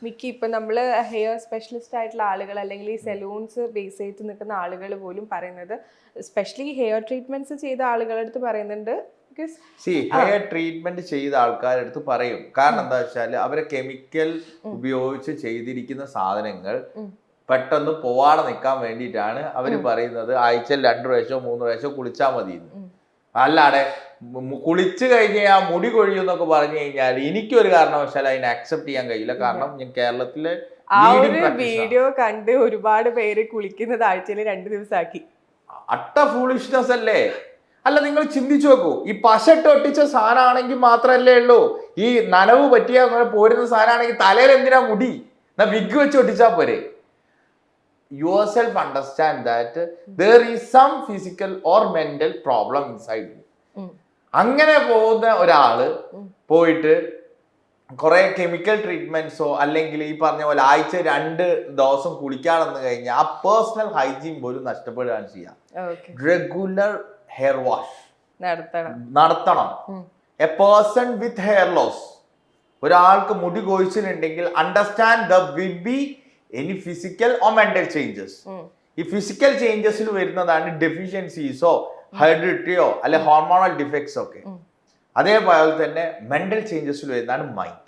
മിക്ക ഇപ്പൊ നമ്മള് ഹെയർ സ്പെഷ്യലിസ്റ്റ് ആയിട്ടുള്ള ആളുകൾ അല്ലെങ്കിൽ ഈ സെലൂൺസ് ബേസ് ചെയ്ത് നിൽക്കുന്ന ആളുകൾ പോലും പറയുന്നത്, സ്പെഷ്യലി ഹെയർ ട്രീറ്റ്മെന്റ്സ് ചെയ്ത ആളുകളുടെ അടുത്ത് പറയുന്നുണ്ട്, ഹെയർ ട്രീറ്റ്മെന്റ് ചെയ്ത ആൾക്കാരുടെ അടുത്ത് പറയും. കാരണം എന്താ വെച്ചാൽ അവരെ കെമിക്കൽ ഉപയോഗിച്ച് ചെയ്തിരിക്കുന്ന സാധനങ്ങൾ പെട്ടെന്ന് പോവാതെ നിൽക്കാൻ വേണ്ടിയിട്ടാണ് അവർ പറയുന്നത് ആഴ്ചയിൽ 2 പ്രാവശ്യമോ 3 പ്രാവശ്യമോ കുളിച്ചാൽ മതി. അല്ലാതെ കുളിച്ചു കഴിഞ്ഞ ആ മുടി കൊഴിയുന്നൊക്കെ പറഞ്ഞു കഴിഞ്ഞാൽ എനിക്കൊരു കാരണവശാലും അതിനെ അക്സെപ്റ്റ് ചെയ്യാൻ കഴിയില്ല. കാരണം ഞാൻ കേരളത്തിലെ ആ ഒരു വീഡിയോ കണ്ട് ഒരുപാട് പേര് കുളിക്കുന്നത് ആഴ്ചയിൽ 2 ദിവസമാക്കി. അട്ട ഫൂളിഷ്നെസ് അല്ലേ? അല്ല, നിങ്ങൾ ചിന്തിച്ചു നോക്കൂ, ഈ പശട്ട് ഒട്ടിച്ച സാധനമാണെങ്കിൽ മാത്രല്ലേ ഉള്ളൂ. ഈ നനവ് പറ്റിയ പോരുന്ന സാധനമാണെങ്കിൽ തലയിൽ എന്തിനാ മുടി? എന്നാ വിഗ് വെച്ച് ഒട്ടിച്ചാൽ പോരെ. yourself understand that there is some physical or mental problem inside you. അങ്ങനെ പോകുന്ന ഒരാള് പോയിട്ട് കുറെ കെമിക്കൽ ട്രീറ്റ്മെന്റ്സോ അല്ലെങ്കിൽ ഈ പറഞ്ഞ പോലെ ആഴ്ച 2 ദിവസം കുളിക്കാണെന്ന് കഴിഞ്ഞാൽ ആ പേഴ്സണൽ ഹൈജീൻ പോലും നഷ്ടപ്പെടുകയാണ് ചെയ്യാം. റെഗുലർ ഹെയർ വാഷ് നടത്തണം. A person with hair loss, ഒരാൾക്ക് മുടി കൊഴിച്ചിലുണ്ടെങ്കിൽ understand the will be any physical or mental changes. ഈ ഫിസിക്കൽ ചേഞ്ചസിൽ വരുന്നതാണ് ഡെഫിഷ്യൻസീസോ ഹെറിഡിറ്റിയോ അല്ലെ ഹോർമോണൽ ഡിഫക്ട്സ് ഒക്കെ. അതേപോലെ തന്നെ മെന്റൽ ചേഞ്ചസിൽ വരുന്നതാണ് മൈൻഡ്.